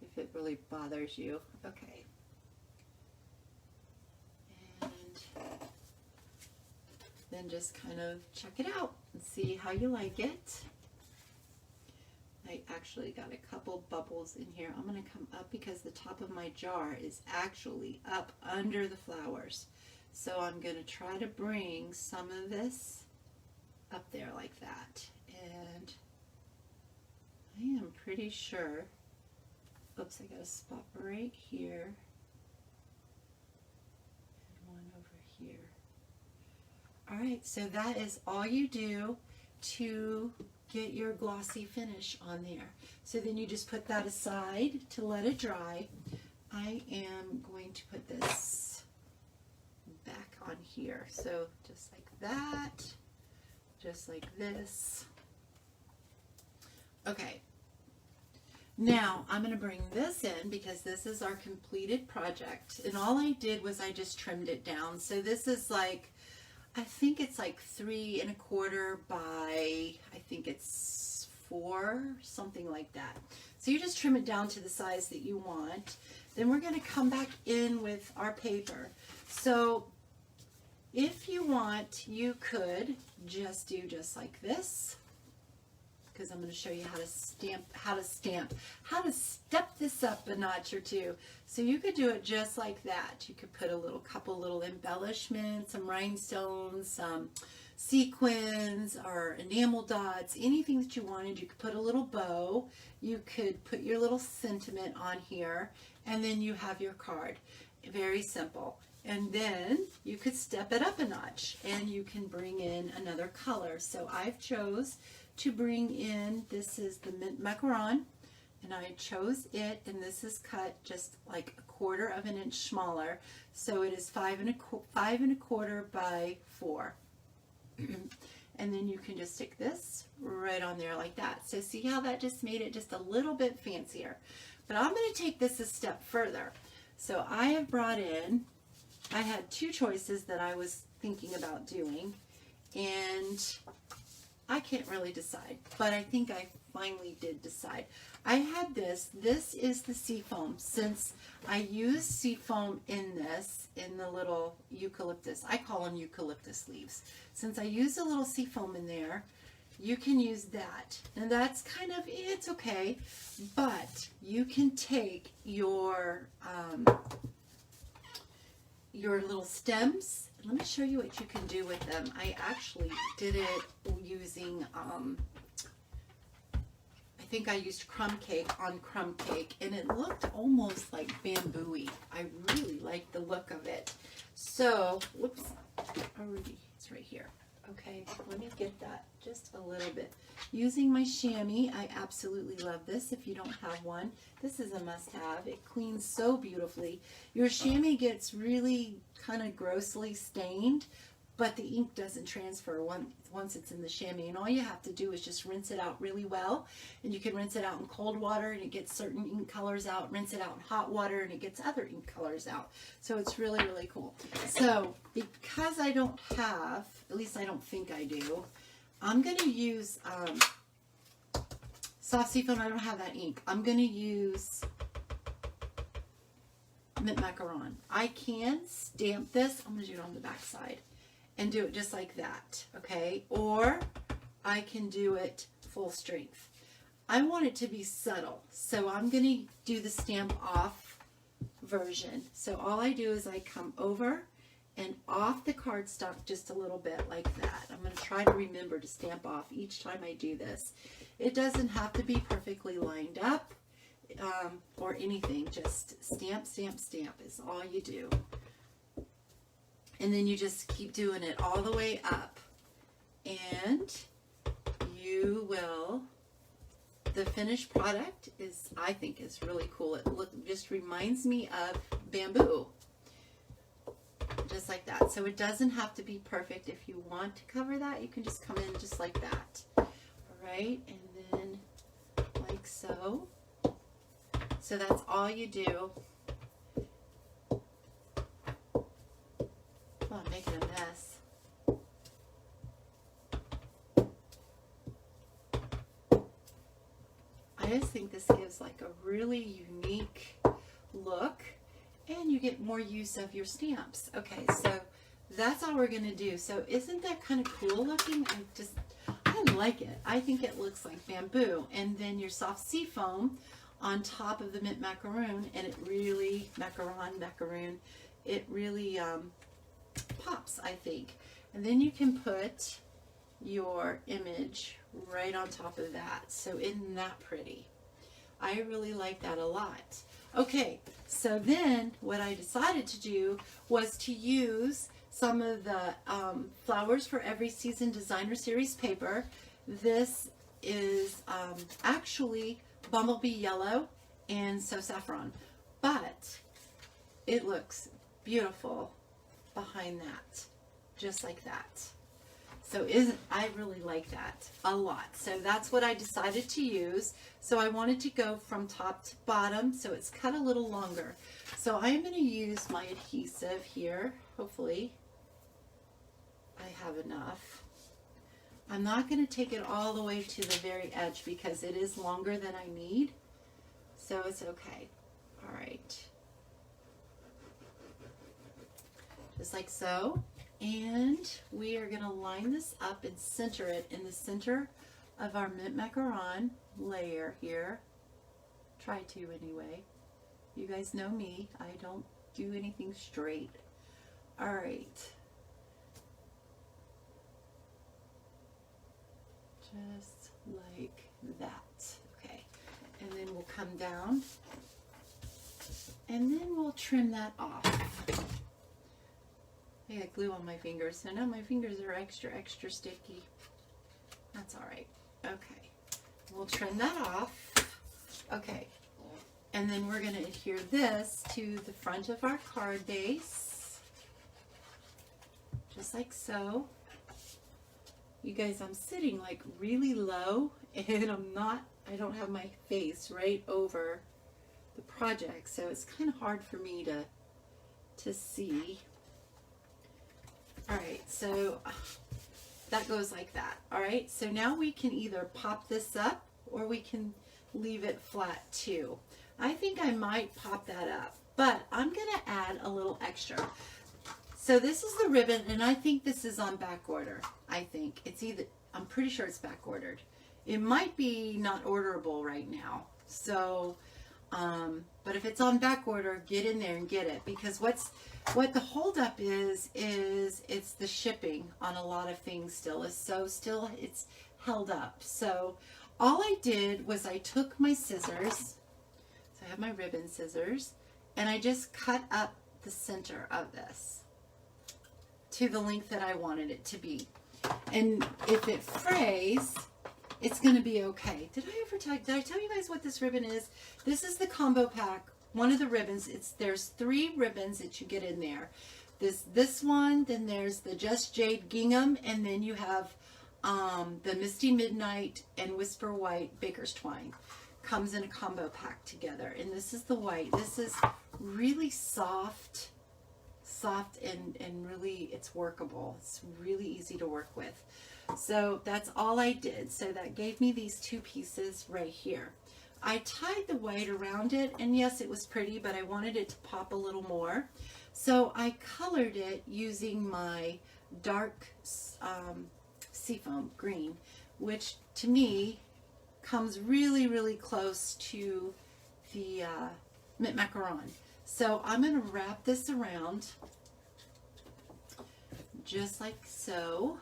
if it really bothers you. Okay. And then just kind of check it out and see how you like it. I actually got a couple bubbles in here. I'm going to come up because the top of my jar is actually up under the flowers. So I'm going to try to bring some of this up there like that. And I am pretty sure, oops, I got a spot right here and one over here. All right, so that is all you do to get your glossy finish on there. So then you just put that aside to let it dry. I am going to put this back on here. So just like that, just like this. Okay, now I'm going to bring this in because this is our completed project, and all I did was I just trimmed it down. So this is like, I think it's like 3 1/4 by, I think it's 4, something like that. So you just trim it down to the size that you want. Then we're going to come back in with our paper. So if you want, you could just do just like this, because I'm going to show you how to step this up a notch or two. So you could do it just like that. You could put a couple little embellishments, some rhinestones, some sequins or enamel dots, anything that you wanted. You could put a little bow. You could put your little sentiment on here, and then you have your card. Very simple. And then you could step it up a notch, and you can bring in another color. So I've chose to bring in, this is the mint macaron, and I chose it, and this is cut just like 1/4 of an inch smaller. So it is 5 1/4 by 4. And then you can just stick this right on there like that. So see how that just made it just a little bit fancier. But I'm going to take this a step further. So I have brought in, I had 2 choices that I was thinking about doing, and I can't really decide, but I think I finally did decide. I had this is the seafoam. Since I use seafoam in this, in the little eucalyptus, I call them eucalyptus leaves. Since I use a little seafoam in there, you can use that. And that's kind of, it's okay, but you can take your little stems. Let me show you what you can do with them. I actually did it using, I think I used crumb cake on crumb cake, and it looked almost like bamboo-y. I really liked the look of it. So, whoops, already, it's right here. Okay, let me get that just a little bit. Using my chamois, I absolutely love this. If you don't have one, this is a must-have. It cleans so beautifully. Your chamois gets really kind of grossly stained, but the ink doesn't transfer once it's in the chamois. And all you have to do is just rinse it out really well. And you can rinse it out in cold water and it gets certain ink colors out. Rinse it out in hot water and it gets other ink colors out. So it's really, really cool. So because I don't have, at least I don't think I do, I'm going to use soft seafoam. I don't have that ink. I'm going to use mint macaron. I can stamp this. I'm going to do it on the back side and do it just like that, okay? Or I can do it full strength. I want it to be subtle, so I'm going to do the stamp off version. So all I do is I come over and off the cardstock just a little bit like that. I'm going to try to remember to stamp off each time I do this. It doesn't have to be perfectly lined up or anything. Just stamp, stamp, stamp is all you do. And then you just keep doing it all the way up. And you will, the finished product is, I think, is really cool. It just reminds me of bamboo. Just like that. So it doesn't have to be perfect. If you want to cover that, you can just come in just like that. All right, and then like so. So that's all you do. Oh, I'm making a mess. I just think this gives like a really unique look. And you get more use of your stamps. Okay, so that's all we're going to do. So isn't that kind of cool looking? I like it. I think it looks like bamboo. And then your soft seafoam on top of the mint macaroon, and it really, macaroon, it really pops, I think. And then you can put your image right on top of that. So isn't that pretty? I really like that a lot. Okay, so then what I decided to do was to use some of the Flowers for Every Season Designer Series paper. This is actually Bumblebee Yellow and So Saffron, but it looks beautiful behind that, just like that. So I really like that a lot. So that's what I decided to use. So I wanted to go from top to bottom, so it's cut a little longer. So I'm going to use my adhesive here. Hopefully I have enough. I'm not going to take it all the way to the very edge because it is longer than I need. So it's okay. All right. Just like so. And we are going to line this up and center it in the center of our mint macaron layer here. Try to anyway. You guys know me. I don't do anything straight. All right. Just like that. Okay. And then we'll come down and then we'll trim that off. I got glue on my fingers, so now my fingers are extra sticky. That's all right. Okay, we'll trim that off. Okay, and then we're going to adhere this to the front of our card base, just like so. You guys, I'm sitting like really low, and I don't have my face right over the project, so it's kind of hard for me to see. All right, so that goes like that. All right, so now we can either pop this up or we can leave it flat too. I think I might pop that up, but I'm gonna add a little extra. So this is the ribbon, and I think this is on back order. I think it's I'm pretty sure it's back ordered. It might be not orderable right now. So, but if it's on back order, get in there and get it, because what the holdup is it's the shipping on a lot of things still it's held up. So all I did was I took my scissors, so I have my ribbon scissors, and I just cut up the center of this to the length that I wanted it to be. And if it frays, it's going to be okay. Did I tell you guys what this ribbon is? This is the combo pack. One of the ribbons. There's 3 ribbons that you get in there. This one, then there's the Just Jade Gingham, and then you have the Misty Midnight and Whisper White Baker's Twine. Comes in a combo pack together. And this is the white. This is really soft and really, it's workable. It's really easy to work with. So that's all I did. So that gave me these 2 pieces right here. I tied the white around it, and yes, it was pretty, but I wanted it to pop a little more. So I colored it using my dark seafoam green, which to me comes really, really close to the mint macaron. So I'm going to wrap this around just like so.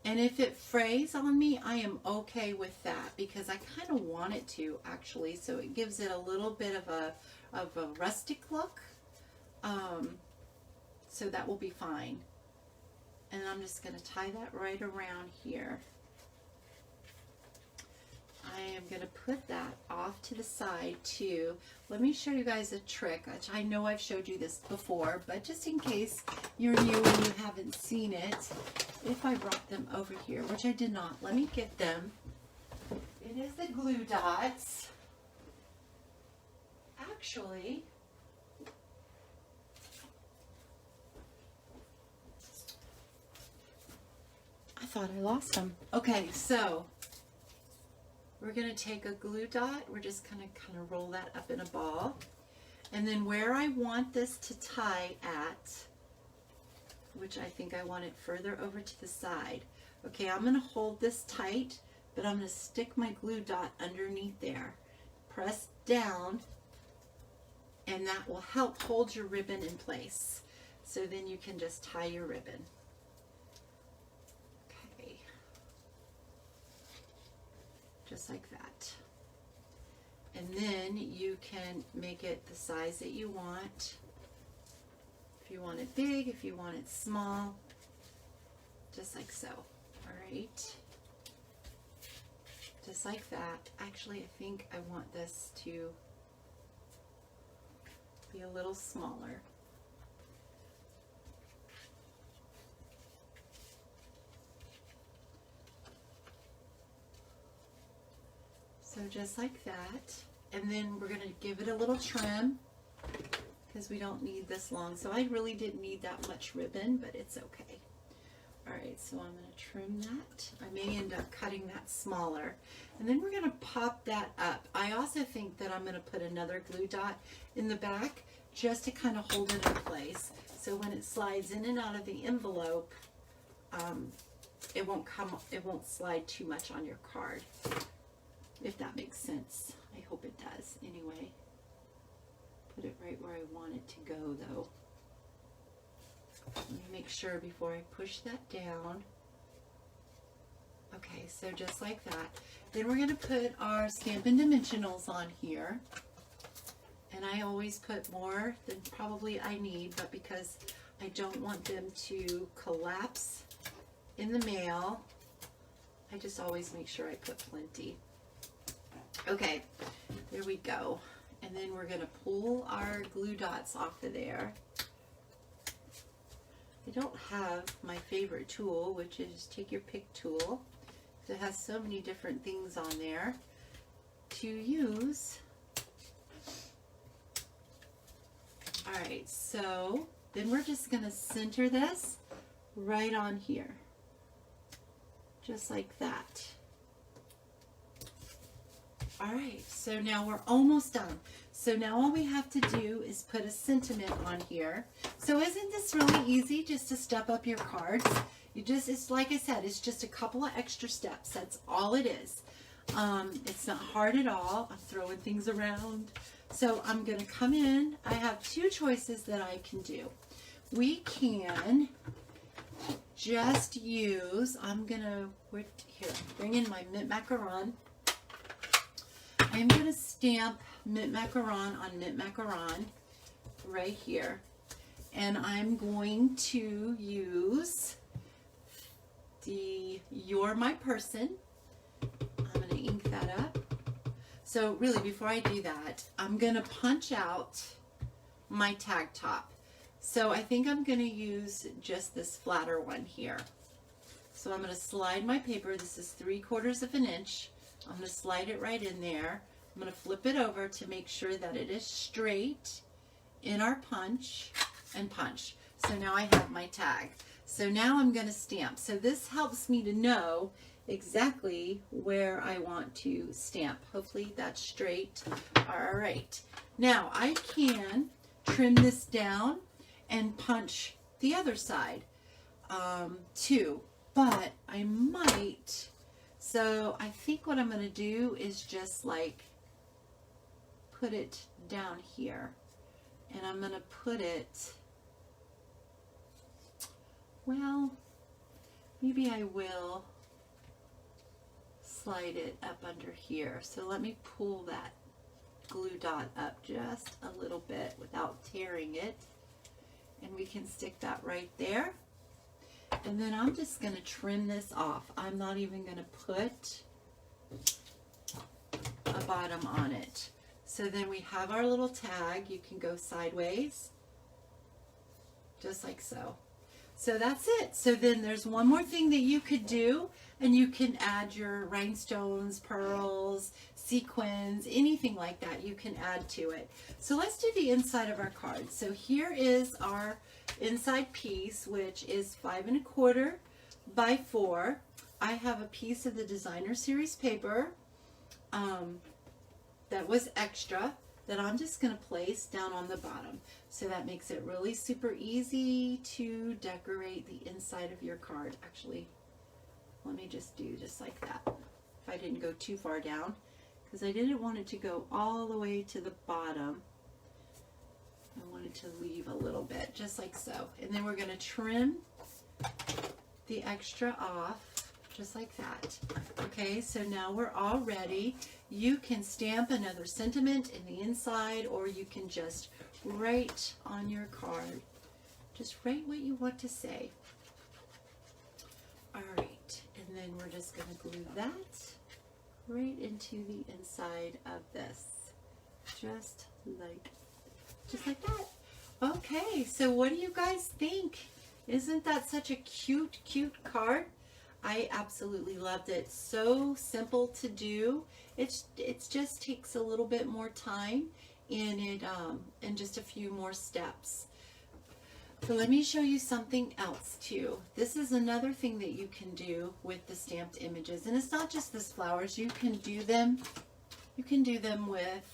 And if it frays on me, I am okay with that because I kind of want it to actually, so it gives it a little bit of a rustic look. So that will be fine. And I'm just going to tie that right around here. I am going to put that off to the side too. Let me show you guys a trick, which I know I've showed you this before, but just in case you're new and you haven't seen it, if I brought them over here, which I did not, let me get them. It is the glue dots. Actually, I thought I lost them. Okay, so we're going to take a glue dot. We're just going to kind of roll that up in a ball. And then where I want this to tie at, which I think I want it further over to the side. Okay, I'm going to hold this tight, but I'm going to stick my glue dot underneath there. Press down, and that will help hold your ribbon in place. So then you can just tie your ribbon. Just like that. And then you can make it the size that you want. If you want it big, if you want it small, just like so. All right. Just like that. Actually, I think I want this to be a little smaller. So just like that, and then we're going to give it a little trim because we don't need this long. So I really didn't need that much ribbon, but it's okay. All right, so I'm going to trim that. I may end up cutting that smaller. And then we're going to pop that up. I also think that I'm going to put another glue dot in the back just to kind of hold it in place. So when it slides in and out of the envelope, it won't slide too much on your card. If that makes sense. I hope it does. Anyway, put it right where I want it to go though. Let me make sure before I push that down. Okay, so just like that. Then we're going to put our Stampin' Dimensionals on here. And I always put more than probably I need, but because I don't want them to collapse in the mail, I just always make sure I put plenty. Okay, there we go. And then we're going to pull our glue dots off of there. I don't have my favorite tool, which is Take Your Pick tool. It has so many different things on there to use. Alright, so then we're just going to center this right on here. Just like that. Alright, so now we're almost done. So now all we have to do is put a sentiment on here. So isn't this really easy just to step up your cards? It's like I said, it's just a couple of extra steps. That's all it is. It's not hard at all. I'm throwing things around. So I'm going to come in. I have 2 choices that I can do. We can just use, I'm going to, here, bring in my mint macaron. I'm going to stamp mint macaron on mint macaron right here. and I'm going to use the You're My Person. I'm going to ink that up. So really, before I do that, I'm going to punch out my tag top. So I think I'm going to use just this flatter one here. So I'm going to slide my paper. This is 3/4 of an inch. I'm going to slide it right in there. I'm going to flip it over to make sure that it is straight in our punch and punch. So now I have my tag. So now I'm going to stamp. So this helps me to know exactly where I want to stamp. Hopefully that's straight. All right. Now I can trim this down and punch the other side too, but I might. So I think what I'm going to do is just like put it down here, and I'm going to put it, well, maybe I will slide it up under here. So let me pull that glue dot up just a little bit without tearing it, and we can stick that right there. And then I'm just going to trim this off. I'm not even going to put a bottom on it. So then we have our little tag. You can go sideways, just like so. So that's it. So then there's one more thing that you could do, and you can add your rhinestones, pearls, sequins, anything like that you can add to it. So let's do the inside of our card. So here is our inside piece, which is 5 1/4 by 4. I have a piece of the Designer Series paper that was extra that I'm just going to place down on the bottom. So that makes it really super easy to decorate the inside of your card. Actually, let me just do just like that, if I didn't go too far down, because I didn't want it to go all the way to the bottom. I wanted to leave a little bit, just like so. And then we're going to trim the extra off, just like that. Okay, so now we're all ready. You can stamp another sentiment in the inside, or you can just write on your card. Just write what you want to say. All right, and then we're just going to glue that right into the inside of this, just like that. Okay, so what do you guys think? Isn't that such a cute card? I absolutely loved it. So simple to do. It just takes a little bit more time, and just a few more steps. So let me show you something else too. This is another thing that you can do with the stamped images, and it's not just this flowers. You can do them with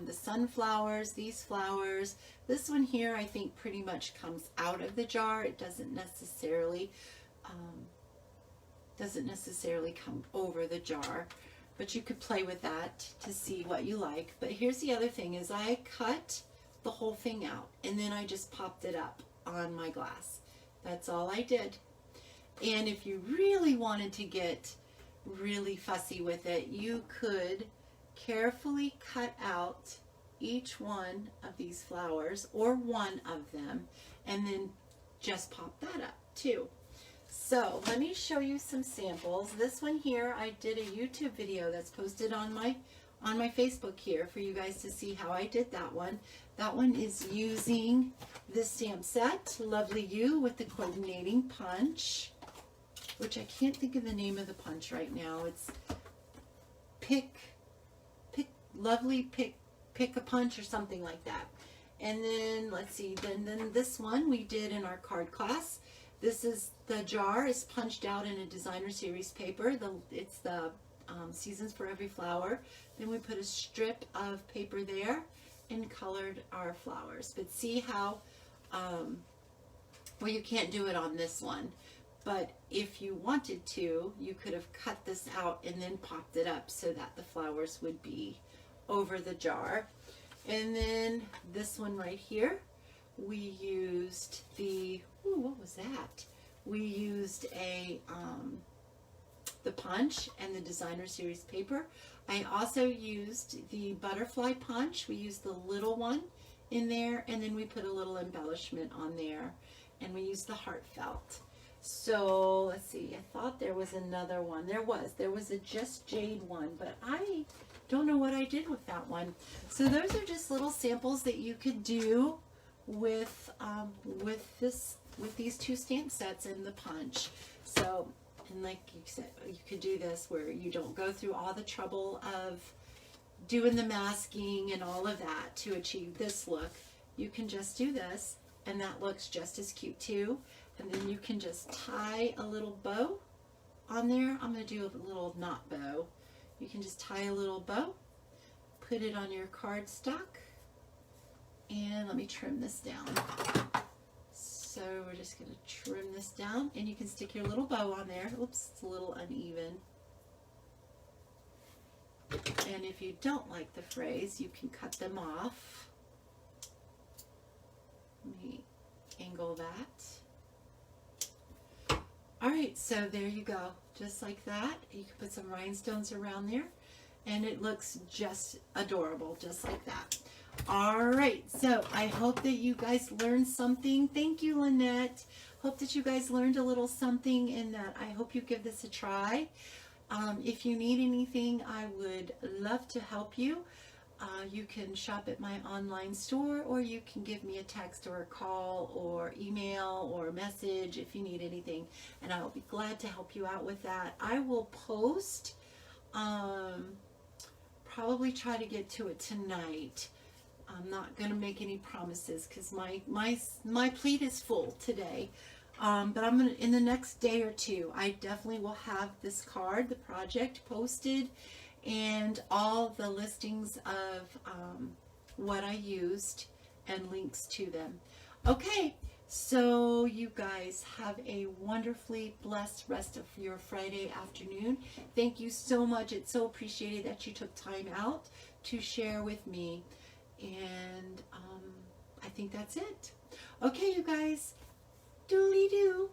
the sunflowers, these flowers. This one here, I think, pretty much comes out of the jar. It doesn't necessarily come over the jar, but you could play with that to see what you like. But here's the other thing, is I cut the whole thing out, and then I just popped it up on my glass. That's all I did. And if you really wanted to get really fussy with it, you could carefully cut out each one of these flowers, or one of them, and then just pop that up too. So let me show you some samples. This one here, I did a YouTube video that's posted on my Facebook here for you guys to see how I did that one. That one is using this stamp set, Lovely You, with the coordinating punch, which I can't think of the name of the punch right now. It's Pick a Punch or something like that. And then let's see, then this one we did in our card class. This is, the jar is punched out in a Designer Series paper. It's the Seasons for Every Flower. Then we put a strip of paper there and colored our flowers. But see how, well, you can't do it on this one, but if you wanted to, you could have cut this out and then popped it up so that the flowers would be over the jar. And then this one right here, we used the, ooh, what was that? We used the punch and the Designer Series paper. I also used the butterfly punch. We used the little one in there, and then we put a little embellishment on there, and we use the heartfelt. So let's see, I thought there was another one. There was a Just Jade one, but I don't know what I did with that one. So those are just little samples that you could do with these two stamp sets and the punch. So, and like you said, you could do this where you don't go through all the trouble of doing the masking and all of that to achieve this look. You can just do this, and that looks just as cute too. And then you can just tie a little bow on there. I'm going to do a little knot bow. You can just tie a little bow, put it on your cardstock, and let me trim this down. So we're just going to trim this down, and you can stick your little bow on there. Oops, it's a little uneven. And if you don't like the frays, you can cut them off. Let me angle that. All right, so there you go, just like that. You can put some rhinestones around there, and it looks just adorable, just like that. All right, so I hope that you guys learned something. Thank you, Lynette. Hope that you guys learned a little something, and that I hope you give this a try. If you need anything, I would love to help you. You can shop at my online store, or you can give me a text or a call or email or message if you need anything, and I will be glad to help you out with that. I will post, probably try to get to it tonight. I'm not going to make any promises because my plate is full today. But I'm gonna, in the next day or two, I definitely will have this card, the project, posted, and all the listings of what I used and links to them. Okay, so you guys have a wonderfully blessed rest of your Friday afternoon. Thank you so much. It's so appreciated that you took time out to share with me. And I think that's it. Okay, you guys. Doodly-doo.